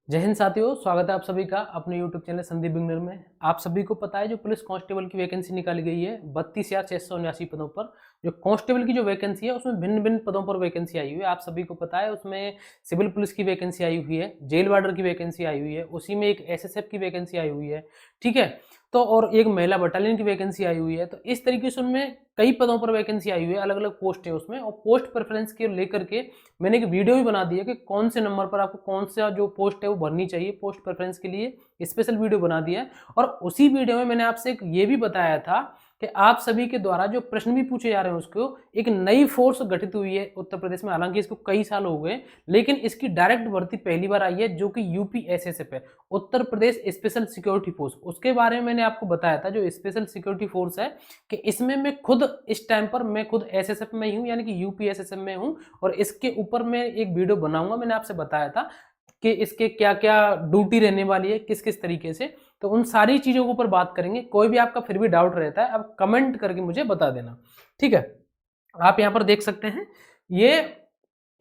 जय हिंद साथियों, स्वागत है आप सभी का अपने YouTube चैनल संदीप बिगनर में। आप सभी को पता है जो पुलिस कांस्टेबल की वैकेंसी निकाली गई है 32,679 पदों पर। जो कांस्टेबल की जो वैकेंसी है उसमें भिन्न भिन्न पदों पर वैकेंसी आई हुई है। आप सभी को पता है उसमें सिविल पुलिस की वैकेंसी आई हुई है, जेल वार्डर की वैकेंसी आई हुई है, उसी में एक SSF की वैकेंसी आई हुई है, ठीक है। तो और एक महिला बटालियन की वैकेंसी आई हुई है। तो इस तरीके से उनमें कई पदों पर वैकेंसी आई हुई है, अलग अलग पोस्ट है उसमें। और पोस्ट प्रेफरेंस के लेकर के मैंने एक वीडियो भी बना दी है कि कौन से नंबर पर आपको कौन सा जो पोस्ट है वो भरनी चाहिए। पोस्ट प्रेफरेंस के लिए स्पेशल वीडियो बना दिया है। और उसी वीडियो में मैंने आपसे एक ये भी बताया था कि आप सभी के द्वारा जो प्रश्न भी पूछे जा रहे हैं उसको एक नई फोर्स गठित हुई है उत्तर प्रदेश में। हालांकि इसको कई साल हो गए, लेकिन इसकी डायरेक्ट भर्ती पहली बार आई है, जो कि UPSSF है, Uttar Pradesh special security force. उसके बारे में मैंने आपको बताया था जो स्पेशल सिक्योरिटी फोर्स है कि इसमें मैं खुद इस टाइम पर मैं खुद SSF में ही हूँ, यानी कि UPSSF में हूँ। और इसके ऊपर मैं एक वीडियो बनाऊंगा। मैंने आपसे बताया था कि इसके क्या क्या ड्यूटी रहने वाली है, किस किस तरीके से। तो उन सारी चीजों के ऊपर बात करेंगे। कोई भी आपका फिर भी डाउट रहता है आप कमेंट करके मुझे बता देना, ठीक है। आप यहाँ पर देख सकते हैं ये,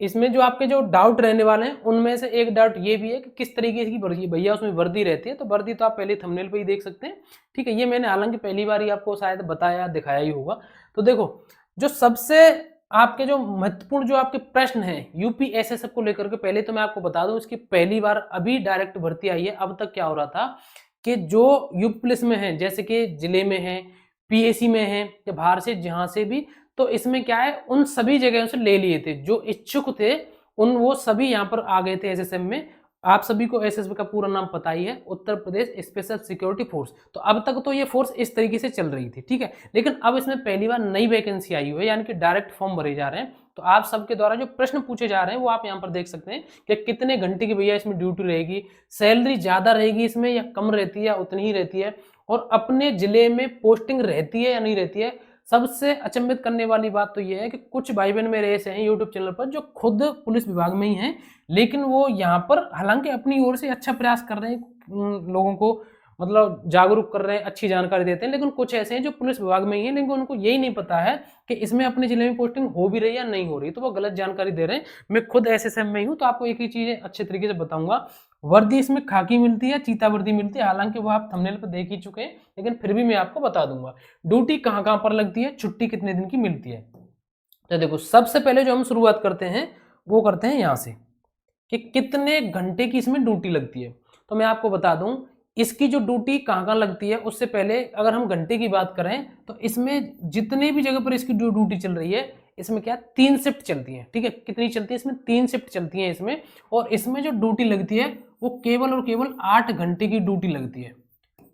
इसमें जो आपके जो डाउट रहने वाले हैं उनमें से एक डाउट ये भी है कि किस तरीके की वर्दी भैया उसमें वर्दी रहती है। तो वर्दी तो आप पहले थंबनेल पे ही देख सकते हैं, ठीक है। ये मैंने हालांकि पहली बार ही आपको शायद बताया दिखाया ही होगा। तो देखो, जो सबसे आपके जो महत्वपूर्ण जो आपके प्रश्न हैं UPSSF को लेकर के, पहले तो मैं आपको बता दूं इसकी पहली बार अभी डायरेक्ट भर्ती आई है। अब तक क्या हो रहा था कि जो यूपी पुलिस में है, जैसे कि जिले में है, PAC में है, या बाहर से जहां से भी, तो इसमें क्या है उन सभी जगहों से ले लिए थे जो इच्छुक थे। उन वो सभी यहाँ पर आ गए थे SSF में। आप सभी को SSF का पूरा नाम पता ही है, Uttar Pradesh special security force. तो अब तक तो ये फोर्स इस तरीके से चल रही थी, ठीक है। लेकिन अब इसमें पहली बार नई वैकेंसी आई हुई है, यानी कि डायरेक्ट फॉर्म भरे जा रहे हैं। तो आप सबके द्वारा जो प्रश्न पूछे जा रहे हैं वो आप यहाँ पर देख सकते हैं कि कितने घंटे की भैया इसमें ड्यूटी रहेगी, सैलरी ज्यादा रहेगी इसमें या कम रहती है या उतनी ही रहती है, और अपने जिले में पोस्टिंग रहती है या नहीं रहती है। सबसे अचंभित करने वाली बात तो यह है कि कुछ भाई बहन मेरे ऐसे हैं यूट्यूब चैनल पर जो खुद पुलिस विभाग में ही हैं, लेकिन वो यहाँ पर हालांकि अपनी ओर से अच्छा प्रयास कर रहे हैं, लोगों को मतलब जागरूक कर रहे हैं, अच्छी जानकारी देते हैं। लेकिन कुछ ऐसे हैं जो पुलिस विभाग में ही हैं, लेकिन उनको यही नहीं पता है कि इसमें अपने जिले में पोस्टिंग हो भी रही है या नहीं हो रही, तो वो गलत जानकारी दे रहे हैं। मैं खुद SSF में ही हूँ, तो आपको एक ही चीज अच्छे तरीके से बताऊंगा। वर्दी इसमें खाकी मिलती है, चीता वर्दी मिलती है, हालांकि वो आप थंबनेल पर देख ही चुके हैं, लेकिन फिर भी मैं आपको बता दूंगा ड्यूटी कहाँ कहाँ पर लगती है, छुट्टी कितने दिन की मिलती है। तो देखो, सबसे पहले जो हम शुरुआत करते हैं वो करते हैं यहाँ से कि कितने घंटे की इसमें ड्यूटी लगती है। तो मैं आपको बता दूं इसकी जो ड्यूटी कहाँ कहाँ लगती है। उससे पहले अगर हम घंटे की बात करें तो इसमें जितने भी जगह पर इसकी जो ड्यूटी चल रही है, इसमें क्या 3 शिफ्ट चलती है, ठीक है। कितनी चलती है इसमें? 3 शिफ्ट चलती है इसमें। और इसमें जो ड्यूटी लगती है वो केवल और केवल 8 घंटे की ड्यूटी लगती है।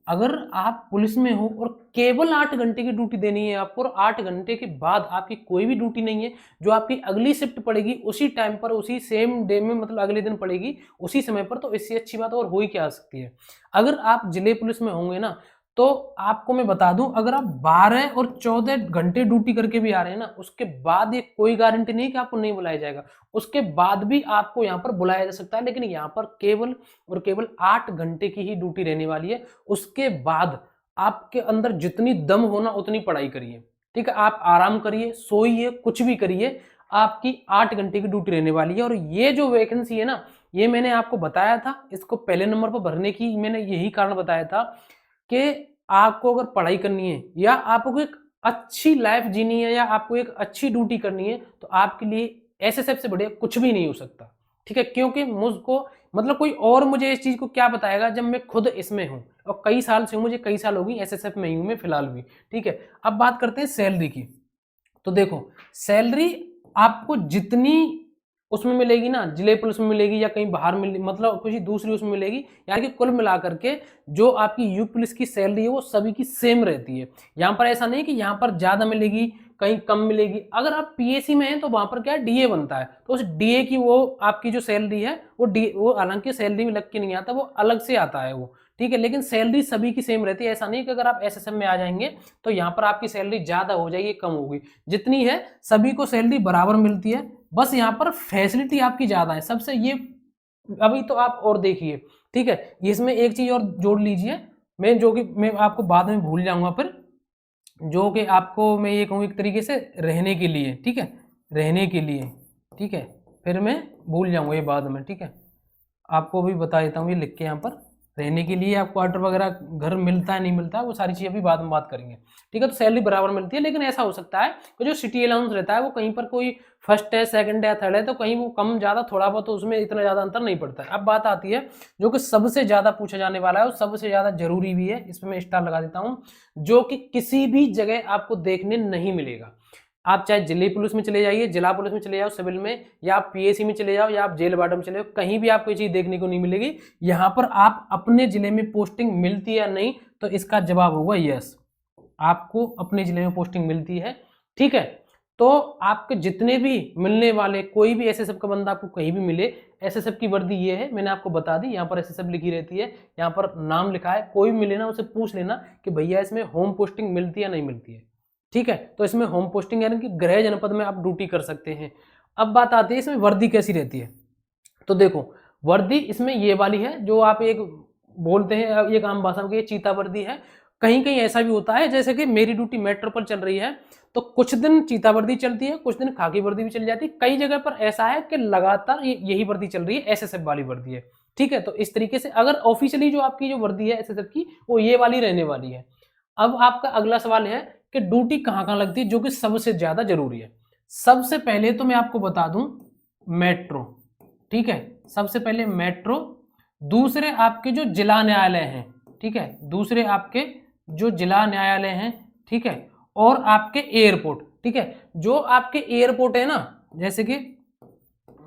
अगर आप पुलिस में हो और केवल 8 घंटे की ड्यूटी देनी है आपको, और 8 घंटे के बाद आपकी कोई भी ड्यूटी नहीं है, जो आपकी अगली शिफ्ट पड़ेगी उसी टाइम पर, उसी सेम डे में, मतलब अगले दिन पड़ेगी उसी समय पर, तो इससे अच्छी बात और हो ही क्या सकती है। अगर आप जिले पुलिस में होंगे ना, तो आपको मैं बता दूं, अगर आप 12 और 14 घंटे ड्यूटी करके भी आ रहे हैं ना, उसके बाद ये कोई गारंटी नहीं कि आपको नहीं बुलाया जाएगा। उसके बाद भी आपको यहाँ पर बुलाया जा सकता है, लेकिन यहाँ पर केवल और केवल 8 घंटे की ही ड्यूटी रहने वाली है। उसके बाद आपके अंदर जितनी दम होना उतनी पढ़ाई करिए, ठीक है। आप आराम करिए, सोइए, कुछ भी करिए, आपकी 8 घंटे की ड्यूटी रहने वाली है। और ये जो वैकेंसी है ना, ये मैंने आपको बताया था, इसको पहले नंबर पर भरने की मैंने यही कारण बताया था कि आपको अगर पढ़ाई करनी है या आपको एक अच्छी लाइफ जीनी है या आपको एक अच्छी ड्यूटी करनी है, तो आपके लिए SSF से बढ़िया कुछ भी नहीं हो सकता, ठीक है। क्योंकि मुझको मतलब कोई और मुझे इस चीज को क्या बताएगा जब मैं खुद इसमें हूं, और कई साल से हूं, मुझे कई साल हो गई SSF में ही हूं मैं फिलहाल भी, ठीक है। अब बात करते हैं सैलरी की। तो देखो, सैलरी आपको जितनी उसमें मिलेगी ना, जिले पुलिस में मिलेगी या कहीं बाहर मिल, मतलब कुछ दूसरी उसमें मिलेगी, यानी कि कुल मिलाकर के जो आपकी यूपी पुलिस की सैलरी है वो सभी की सेम रहती है। यहाँ पर ऐसा नहीं कि यहाँ पर ज्यादा मिलेगी कहीं कम मिलेगी। अगर आप PAC में हैं तो वहां पर क्या DA बनता है, तो उस DA की वो आपकी जो सैलरी है वो हालांकि सैलरी में लग के नहीं आता, वो अलग से आता है वो, ठीक है। लेकिन सैलरी सभी की सेम रहती है। ऐसा नहीं कि अगर आप SSF में आ जाएंगे तो यहाँ पर आपकी सैलरी ज्यादा हो जाएगी कम होगी, जितनी है सभी को सैलरी बराबर मिलती है। बस यहाँ पर फैसिलिटी आपकी ज्यादा है सबसे। ये अभी तो आप और देखिए, ठीक है। इसमें एक चीज और जोड़ लीजिए, मैं जो कि मैं आपको बाद में भूल जाऊंगा फिर, जो कि आपको मैं ये कहूँ एक तरीके से रहने के लिए, ठीक है, रहने के लिए, ठीक है। फिर मैं भूल जाऊंगा ये बाद में, ठीक है। आपको भी बता देता हूँ, ये लिख के यहाँ पर रहने के लिए आपको क्वार्टर वगैरह घर मिलता है नहीं मिलता है वो सारी चीज़ अभी बाद में बात करेंगे, ठीक है। तो सैलरी बराबर मिलती है, लेकिन ऐसा हो सकता है कि जो सिटी अलाउंस रहता है वो कहीं पर कोई फर्स्ट है, सेकंड है या थर्ड है, तो कहीं वो कम ज़्यादा थोड़ा बहुत, तो उसमें इतना ज़्यादा अंतर नहीं पड़ता है। अब बात आती है जो कि सबसे ज़्यादा पूछा जाने वाला है और सबसे ज़्यादा जरूरी भी है, इसमें मैं स्टार लगा देता हूँ, जो कि किसी भी जगह आपको देखने नहीं मिलेगा। आप चाहे जिले पुलिस में चले जाइए, जिला पुलिस में चले जाओ सिविल में, या आप पीएसी में चले जाओ, या आप जेल वार्डन में चले जाओ, कहीं भी आपको ये चीज देखने को नहीं मिलेगी। यहाँ पर आप अपने जिले में पोस्टिंग मिलती है या नहीं, तो इसका जवाब होगा यस, आपको अपने जिले में पोस्टिंग मिलती है, ठीक है। तो आपके जितने भी मिलने वाले कोई भी एसएसएफ का बंदा आपको कहीं भी मिले, एसएसएफ की वर्दी ये है, मैंने आपको बता दी, यहाँ पर एसएसएफ लिखी रहती है, यहाँ पर नाम लिखा है, कोई भी मिले ना उसे पूछ लेना कि भैया इसमें होम पोस्टिंग मिलती है या नहीं मिलती है, ठीक है। तो इसमें होम पोस्टिंग यानी कि गृह जनपद में आप ड्यूटी कर सकते हैं। अब बात आती है इसमें वर्दी कैसी रहती है। तो देखो वर्दी इसमें ये वाली है जो आप एक बोलते हैं, एक आम भाषा में चीता वर्दी है। कहीं कहीं ऐसा भी होता है, जैसे कि मेरी ड्यूटी मेट्रो पर चल रही है तो कुछ दिन चीता वर्दी चलती है, कुछ दिन खाकी वर्दी भी चली जाती है। कई जगह पर ऐसा है कि लगातार यही वर्दी चल रही है, एसएसएफ वाली वर्दी है, ठीक है। तो इस तरीके से अगर ऑफिशियली जो आपकी जो वर्दी है एसएसएफ की वो ये वाली रहने वाली है। अब आपका अगला सवाल है कि ड्यूटी कहाँ कहाँ लगती है, जो कि सबसे ज्यादा जरूरी है। सबसे पहले तो मैं आपको बता दूं मेट्रो, ठीक है, सबसे पहले मेट्रो, दूसरे आपके जो जिला न्यायालय हैं, ठीक है, दूसरे आपके जो जिला न्यायालय हैं, ठीक है, और आपके एयरपोर्ट, ठीक है। जो आपके एयरपोर्ट है ना, जैसे कि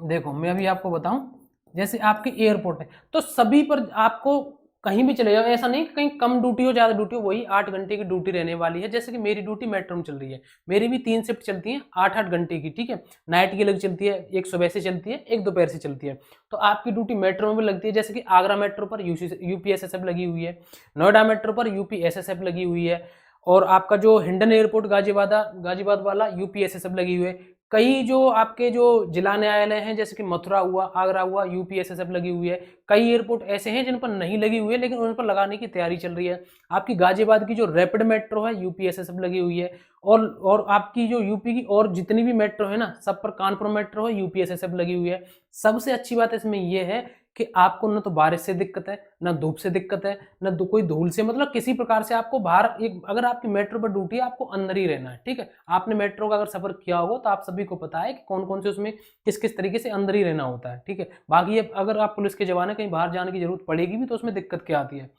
देखो मैं अभी आपको बताऊं, जैसे आपके एयरपोर्ट है तो सभी पर आपको कहीं भी चले जाओ, ऐसा नहीं कि कहीं कम ड्यूटी हो ज्यादा ड्यूटी हो, वही 8 घंटे की ड्यूटी रहने वाली है। जैसे कि मेरी ड्यूटी मेट्रो में चल रही है, मेरी भी 3 शिफ्ट चलती है 8-8 घंटे की, ठीक है। नाइट की अलग चलती है, एक सुबह से चलती है, एक दोपहर से चलती है। तो आपकी ड्यूटी मेट्रो में भी लगती है, जैसे कि आगरा मेट्रो पर यूपीएसएसएफ लगी हुई है, नोएडा मेट्रो पर यूपीएसएसएफ लगी हुई है, और आपका जो हिंडन एयरपोर्ट गाजियाबाद वाला यूपीएसएसएफ लगी हुई है। कई जो आपके जो जिला न्यायालय हैं जैसे कि मथुरा हुआ, आगरा हुआ, यूपीएसएसएफ लगी हुई है। कई एयरपोर्ट ऐसे हैं जिन पर नहीं लगी हुई है लेकिन उन पर लगाने की तैयारी चल रही है। आपकी गाजियाबाद की जो रैपिड मेट्रो है यूपीएसएसएफ लगी हुई है, और आपकी जो यूपी की और जितनी भी मेट्रो है ना सब पर, कानपुर मेट्रो है यूपीएसएसएफ लगी हुई है। सबसे अच्छी बात इसमें यह है कि आपको न तो बारिश से दिक्कत है, ना धूप से दिक्कत है, ना कोई धूल से, मतलब किसी प्रकार से आपको बाहर, एक अगर आपकी मेट्रो पर ड्यूटी है आपको अंदर ही रहना है, ठीक है। आपने मेट्रो का अगर सफर किया होगा तो आप सभी को पता है कि कौन कौन से उसमें किस किस तरीके से अंदर ही रहना होता है, ठीक है। बाकी अगर आप पुलिस के जवान है कहीं बाहर जाने की जरूरत पड़ेगी भी तो उसमें दिक्कत क्या आती है।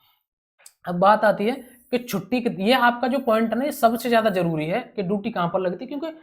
अब बात आती है कि छुट्टी, ये आपका जो पॉइंट है ना ये सबसे ज्यादा जरूरी है कि ड्यूटी कहां पर लगती है, क्योंकि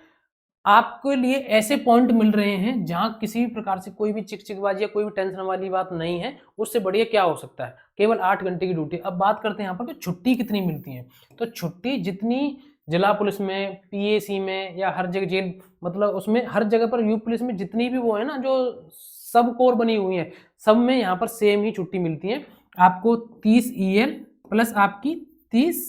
आपके लिए ऐसे पॉइंट मिल रहे हैं जहां किसी भी प्रकार से कोई भी चिकचिकबाजी या कोई भी टेंशन वाली बात नहीं है। उससे बढ़िया क्या हो सकता है, केवल 8 घंटे की ड्यूटी। अब बात करते हैं यहाँ पर कि छुट्टी कितनी मिलती है। तो छुट्टी जितनी जिला पुलिस में, पीएसी में, या हर जगह जेल, मतलब उसमें हर जगह पर यूपी पुलिस में जितनी भी वो है ना जो सब कोर बनी हुई है, सब में यहाँ पर सेम ही छुट्टी मिलती है आपको। 30 EL प्लस आपकी 30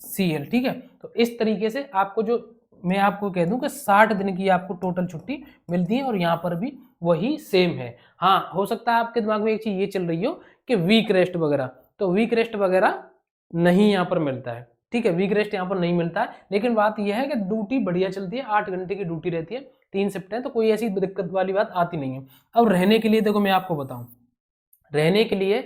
CL, ठीक है। तो इस तरीके से आपको जो मैं आपको कह दूं कि 60 दिन की आपको टोटल छुट्टी मिलती है, और यहाँ पर भी वही सेम है। हाँ, हो सकता है आपके दिमाग में एक चीज ये चल रही हो कि वीक रेस्ट वगैरह, तो वीक रेस्ट वगैरह नहीं यहाँ पर मिलता है, ठीक है, वीक रेस्ट यहाँ पर नहीं मिलता है। लेकिन बात यह है कि ड्यूटी बढ़िया चलती है, 8 घंटे की ड्यूटी रहती है, 3 शिफ्ट है, तो कोई ऐसी दिक्कत वाली बात आती नहीं है। अब रहने के लिए देखो मैं आपको बताऊं, रहने के लिए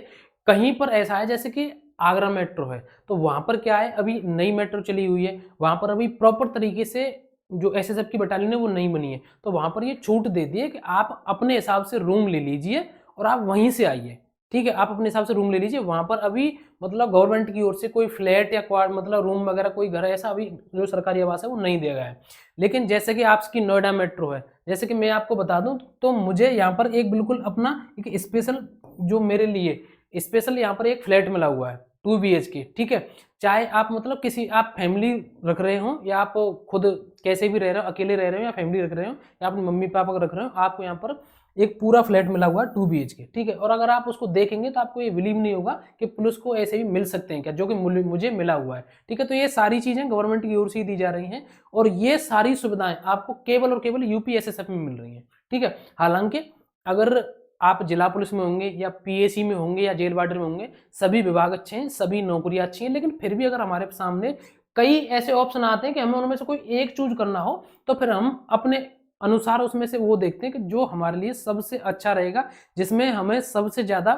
कहीं पर ऐसा है जैसे कि आगरा मेट्रो है, तो वहां पर क्या है, अभी नई मेट्रो चली हुई है, वहां पर अभी प्रॉपर तरीके से जो एसएसएफ की बटालियन है वो नहीं बनी है, तो वहां पर ये छूट दे दी है कि आप अपने हिसाब से रूम ले लीजिए और आप वहीं से आइए, ठीक है। आप अपने हिसाब से रूम ले लीजिए, वहां पर अभी मतलब गवर्नमेंट की ओर से कोई फ्लैट या क्वार्ट, मतलब रूम वगैरह कोई घर ऐसा अभी जो सरकारी आवास है वो नहीं दिया गया है। लेकिन जैसे कि आपकी नोएडा मेट्रो है, जैसे कि मैं आपको बता दूं, तो मुझे यहाँ पर एक बिल्कुल अपना एक स्पेशल, जो मेरे लिए स्पेशल यहाँ पर एक फ्लैट मिला हुआ है 2 BHK, ठीक है। चाहे आप मतलब किसी, आप फैमिली रख रहे हो या आप खुद कैसे भी रह रहे हो, अकेले रह रहे हो या फैमिली रख रहे हो या अपने मम्मी पापा को रख रहे हो, आपको यहाँ पर एक पूरा फ्लैट मिला हुआ है 2 BHK, ठीक है। और अगर आप उसको देखेंगे तो आपको ये बिलीव नहीं होगा कि पुलिस को ऐसे भी मिल सकते हैं क्या, जो कि मुझे मिला हुआ है, ठीक है। तो ये सारी चीजें गवर्नमेंट की ओर से दी जा रही हैं, और ये सारी सुविधाएं आपको केवल और केवल यूपीएसएसएफ में मिल रही हैं, ठीक है। हालांकि अगर आप जिला पुलिस में होंगे या पीएसी में होंगे या जेल वार्डन में होंगे, सभी विभाग अच्छे हैं, सभी नौकरियां अच्छी हैं, लेकिन फिर भी अगर हमारे सामने कई ऐसे ऑप्शन आते हैं कि हमें उनमें से कोई एक चूज करना हो, तो फिर हम अपने अनुसार उसमें से वो देखते हैं कि जो हमारे लिए सबसे अच्छा रहेगा, जिसमें हमें सबसे ज्यादा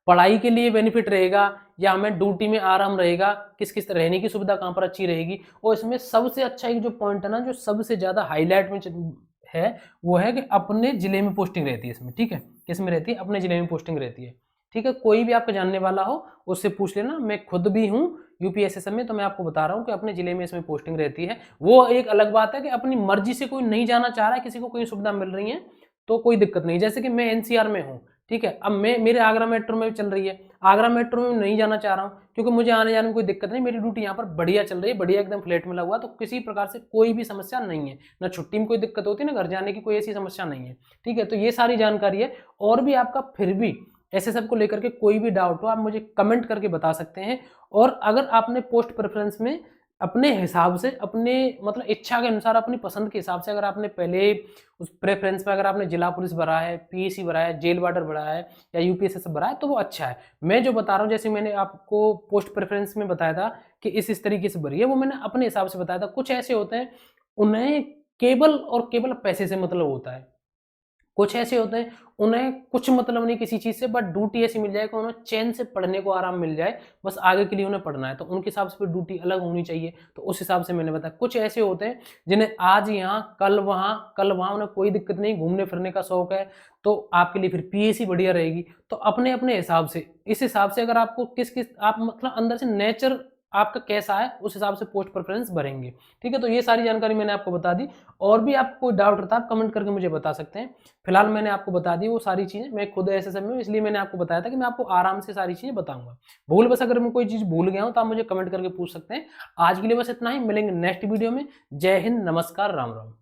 पढ़ाई के लिए बेनिफिट रहेगा या हमें ड्यूटी में आराम रहेगा, किस किस रहने की सुविधा कहाँ पर अच्छी रहेगी। और इसमें सबसे अच्छा एक जो पॉइंट है ना, जो सबसे ज्यादा हाईलाइट में है, वो है कि अपने जिले में पोस्टिंग रहती है इसमें। ठीक है, किस में रहती है? अपने जिले में पोस्टिंग रहती है। ठीक है, कोई भी आपका जानने वाला हो उससे पूछ लेना। मैं खुद भी हूँ यूपीएसएसएम में, तो मैं आपको बता रहा हूँ कि अपने जिले में इसमें पोस्टिंग रहती है। वो एक अलग बात है कि अपनी मर्जी से कोई नहीं जाना चाह रहा है, किसी को कोई सुविधा मिल रही है तो कोई दिक्कत नहीं। जैसे कि मैं एनसीआर में हूँ, ठीक है, अब मैं मेरे आगरा मेट्रो में चल रही है, आगरा मेट्रो में नहीं जाना चाह रहा हूँ क्योंकि मुझे आने जाने में कोई दिक्कत नहीं, मेरी ड्यूटी यहाँ पर बढ़िया चल रही है, बढ़िया एकदम फ्लैट मिला हुआ, तो किसी प्रकार से कोई भी समस्या नहीं है, ना छुट्टी में कोई दिक्कत होती है, ना घर जाने की कोई ऐसी समस्या नहीं है। ठीक है, तो ये सारी जानकारी है। और भी आपका फिर भी ऐसे सब को लेकर के कोई भी डाउट हो, आप मुझे कमेंट करके बता सकते हैं। और अगर आपने पोस्ट प्रेफरेंस में अपने हिसाब से, अपने मतलब इच्छा के अनुसार, अपनी पसंद के हिसाब से, अगर आपने पहले उस प्रेफरेंस में अगर आपने जिला पुलिस भरा है, पीएसी भरा है, जेल वार्डर भरा है या यूपीएससी भरा है, तो वो अच्छा है। मैं जो बता रहा हूँ, जैसे मैंने आपको पोस्ट प्रेफरेंस में बताया था कि इस तरीके से भरी है, वो मैंने अपने हिसाब से बताया था। कुछ ऐसे होते हैं उन्हें केवल और केवल पैसे से मतलब होता है, कुछ ऐसे होते हैं उन्हें कुछ मतलब नहीं किसी चीज से, बट ड्यूटी ऐसी मिल जाए कि उन्हें चैन से पढ़ने को आराम मिल जाए, बस आगे के लिए उन्हें पढ़ना है, तो उनके हिसाब से फिर ड्यूटी अलग होनी चाहिए। तो उस हिसाब से मैंने बताया। कुछ ऐसे होते हैं जिन्हें आज यहाँ कल वहां उन्हें कोई दिक्कत नहीं, घूमने फिरने का शौक है, तो आपके लिए फिर पीएसी बढ़िया रहेगी। तो अपने अपने हिसाब से, इस हिसाब से अगर आपको किस किस आप मतलब अंदर से नेचर आपका कैसा है, उस हिसाब से पोस्ट प्रेफरेंस भरेंगे। ठीक है, तो ये सारी जानकारी मैंने आपको बता दी। और भी आपको कोई डाउट रहता है, आप कमेंट करके मुझे बता सकते हैं। फिलहाल मैंने आपको बता दी वो सारी चीजें, मैं खुद एसएसएम में हूं, इसलिए मैंने आपको बताया था कि मैं आपको आराम से सारी चीजें बताऊंगा। भूल बस अगर मैं कोई चीज भूल गया हूं तो आप मुझे कमेंट करके पूछ सकते हैं। आज के लिए बस इतना ही, मिलेंगे नेक्स्ट वीडियो में। जय हिंद, नमस्कार, राम राम।